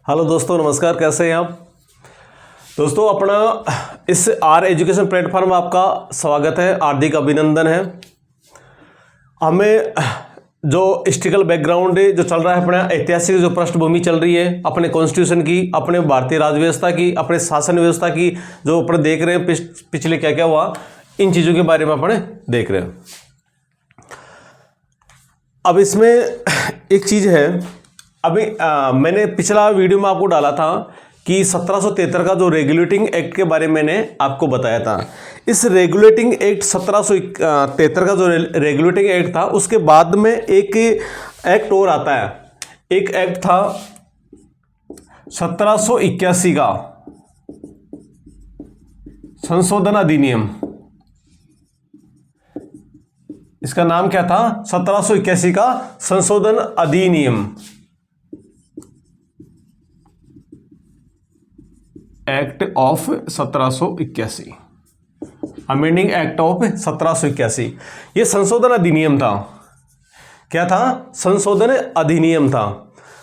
Hello दोस्तों, नमस्कार। कैसे हैं आप दोस्तों? अपना इस आर एजुकेशन प्लेटफॉर्म में आपका स्वागत है, हार्दिक अभिनंदन है। हमें जो हिस्ट्रिकल बैकग्राउंड जो चल रहा है, अपना ऐतिहासिक जो पृष्ठभूमि चल रही है अपने कॉन्स्टिट्यूशन की, अपने भारतीय राज व्यवस्था की, अपने शासन व्यवस्था की, जो अपन देख रहे हैं पिछले क्या क्या हुआ, इन चीज़ों के बारे में अपन देख रहे हैं। अब इसमें एक चीज़ है, अभी मैंने पिछला वीडियो में आपको डाला था कि 1773 का जो रेगुलेटिंग एक्ट के बारे में मैंने आपको बताया था। इस रेगुलेटिंग एक्ट 1773 का जो रेगुलेटिंग एक्ट था, उसके बाद में एक एक्ट और आता है। एक एक्ट था 1781 का संशोधन अधिनियम। इसका नाम क्या था? 1781 का संशोधन अधिनियम, act of 1781, amending act of 1781। ये संशोधन अधिनियम था। क्या था? संशोधन अधिनियम था।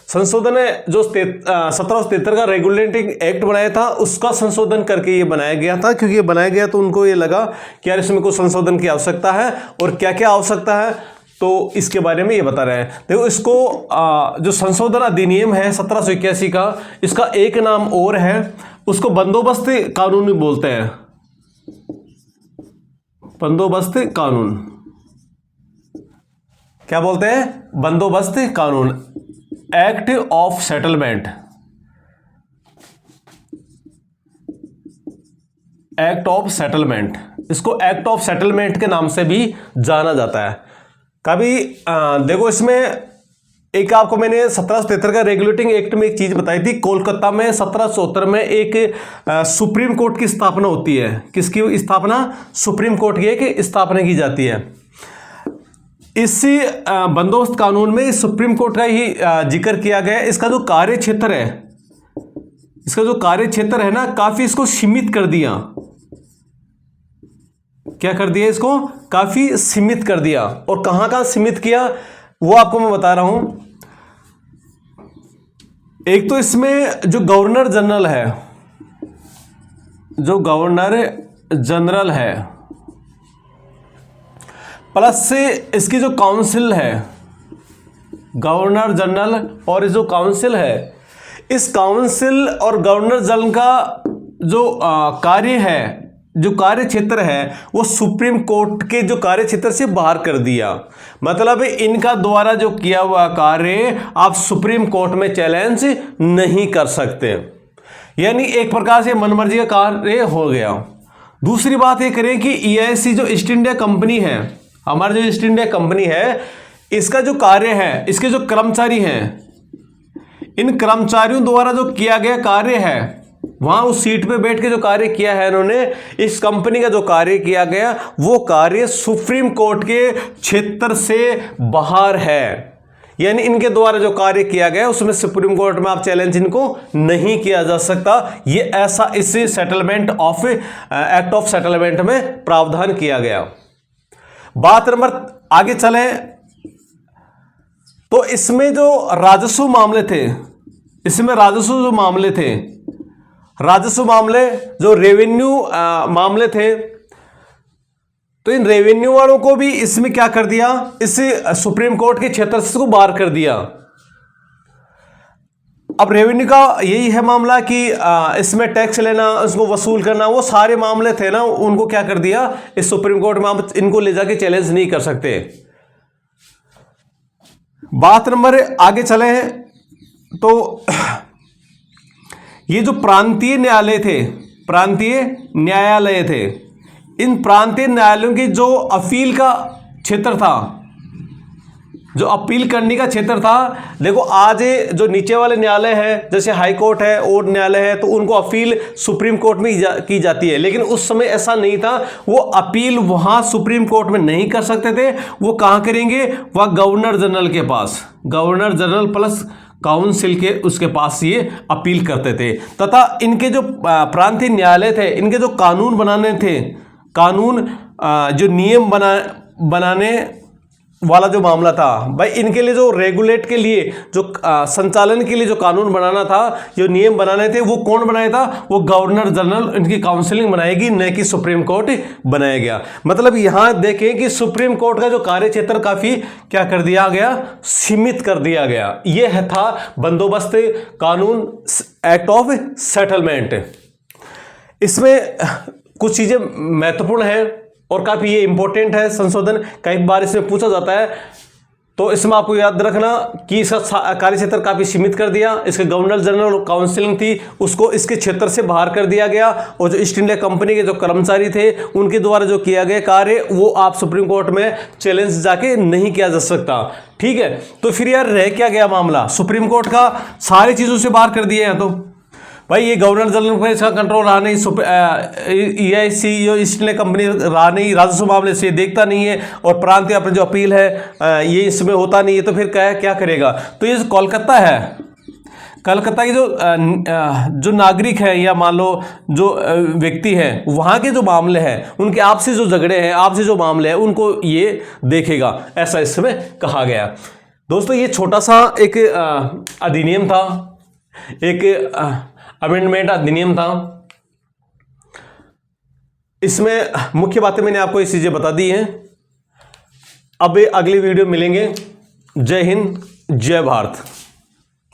संशोधन जो 1773 का रेगुलेटिंग एक्ट बनाया था, उसका संशोधन करके ये बनाया गया था। क्योंकि ये बनाया गया तो उनको ये लगा कि यार इसमें कुछ संशोधन की आवश्यकता है, और क्या क्या आवश्यकता है तो इसके बारे में ये बता रहे हैं। देखो, इसको जो संशोधन अधिनियम है 1781 का, इसका एक नाम और है, उसको बंदोबस्त कानून भी बोलते हैं। बंदोबस्त कानून क्या बोलते हैं? बंदोबस्त कानून, act of settlement, act of settlement. इसको एक्ट ऑफ सेटलमेंट के नाम से भी जाना जाता है। कभी देखो, इसमें एक आपको मैंने 1773 का रेगुलेटिंग एक्ट में एक चीज बताई थी। कोलकाता में 1774 में एक सुप्रीम कोर्ट की स्थापना होती है। किसकी स्थापना? सुप्रीम कोर्ट की एक स्थापना की जाती है। इसी बंदोबस्त कानून में सुप्रीम कोर्ट का ही जिक्र किया गया। इसका जो कार्य क्षेत्र है, इसका जो कार्य क्षेत्र है ना, काफी इसको सीमित कर दिया। क्या कर दिया? इसको काफी सीमित कर दिया। और कहां कहां सीमित किया वो आपको मैं बता रहा हूं। एक तो इसमें जो गवर्नर जनरल है, जो गवर्नर जनरल है, प्लस से इसकी जो काउंसिल है, गवर्नर जनरल और जो काउंसिल है, इस काउंसिल और गवर्नर जनरल का जो कार्य है, जो कार्य क्षेत्र है, वो सुप्रीम कोर्ट के जो कार्य क्षेत्र से बाहर कर दिया। मतलब इनका द्वारा जो किया हुआ कार्य आप सुप्रीम कोर्ट में चैलेंज नहीं कर सकते। यानी एक प्रकार से मनमर्जी का कार्य हो गया। दूसरी बात ये करें कि EIC जो ईस्ट इंडिया कंपनी है, हमारा जो ईस्ट इंडिया कंपनी है, इसका जो कार्य है, इसके जो कर्मचारी हैं, इन कर्मचारियों द्वारा जो किया गया कार्य है, वहां उस सीट पे बैठ के जो कार्य किया है इन्होंने, इस कंपनी का जो कार्य किया गया, वो कार्य सुप्रीम कोर्ट के क्षेत्र से बाहर है। यानी इनके द्वारा जो कार्य किया गया उसमें सुप्रीम कोर्ट में आप चैलेंज इनको नहीं किया जा सकता। ये ऐसा इस settlement of act of settlement में प्रावधान किया गया। बात नंबर आगे चले तो इसमें जो राजस्व मामले थे, इसमें राजस्व जो मामले थे, राजस्व मामले जो रेवेन्यू मामले थे, तो इन रेवेन्यू वालों को भी इसमें क्या कर दिया? इस सुप्रीम कोर्ट के क्षेत्र से को बाहर कर दिया। अब रेवेन्यू का यही है मामला कि इसमें टैक्स लेना, उसको वसूल करना, वो सारे मामले थे ना, उनको क्या कर दिया? इस सुप्रीम कोर्ट में आप इनको ले जाके चैलेंज नहीं कर सकते। बात नंबर आगे चले तो ये जो प्रांतीय न्यायालय थे, प्रांतीय न्यायालय थे, इन प्रांतीय न्यायालयों की जो अपील का क्षेत्र था, जो अपील करने का क्षेत्र था, देखो आज जो नीचे वाले न्यायालय है, जैसे हाई कोर्ट है और न्यायालय है, तो उनको अपील सुप्रीम कोर्ट में की जाती है। लेकिन उस समय ऐसा नहीं था। वो अपील वहां सुप्रीम कोर्ट में नहीं कर सकते थे। वो कहां करेंगे? वह गवर्नर जनरल के पास, गवर्नर जनरल प्लस काउंसिल के उसके पास ये अपील करते थे। तथा इनके जो प्रांतीय न्यायालय थे, इनके जो कानून बनाने थे, कानून जो नियम बनाने वाला जो मामला था भाई, इनके लिए जो रेगुलेट के लिए जो संचालन के लिए जो कानून बनाना था, जो नियम बनाने थे, वो कौन बनाया था? वो गवर्नर जनरल, इनकी काउंसिलिंग बनाएगी, न कि सुप्रीम कोर्ट बनाया गया। मतलब यहां देखें कि सुप्रीम कोर्ट का जो कार्य क्षेत्र काफी क्या कर दिया गया? सीमित कर दिया गया। यह था बंदोबस्त कानून एक्ट ऑफ सेटलमेंट। इसमें कुछ चीजें महत्वपूर्ण है और काफी ये इंपॉर्टेंट है संशोधन, कई बार इसमें पूछा जाता है, तो इसमें आपको याद रखना कि इसका कार्य क्षेत्र काफी सीमित कर दिया। इसके गवर्नर जनरल और काउंसिलिंग थी, उसको इसके क्षेत्र से बाहर कर दिया गया, और जो ईस्ट इंडिया कंपनी के जो कर्मचारी थे उनके द्वारा जो किया गया कार्य, वो आप सुप्रीम कोर्ट में चैलेंज जाके नहीं किया जा सकता। ठीक है, तो फिर यार रह क्या गया मामला? सुप्रीम कोर्ट का सारी चीजों से बाहर कर दिए हैं। तो भाई ये गवर्नर जनरल पर इसका कंट्रोल रहा नहीं, EIC ईस्ट इंडिया कंपनी रहा नहीं, राजस्व मामले से देखता नहीं है, और प्रांतीय अपनी जो अपील है ये इसमें होता नहीं है, तो फिर क्या करेगा? तो ये कोलकाता है, कलकत्ता के जो नागरिक है, या मान लो जो व्यक्ति है, वहाँ के जो मामले हैं, उनके आपसी जो झगड़े हैं, आपसी जो मामले हैं, उनको ये देखेगा, ऐसा इसमें कहा गया। दोस्तों ये छोटा सा एक अधिनियम था, एक अमेंडमेंट अधिनियम था। इसमें मुख्य बातें मैंने आपको ये चीजें बता दी हैं। अब अगली वीडियो मिलेंगे। जय हिंद, जय भारत।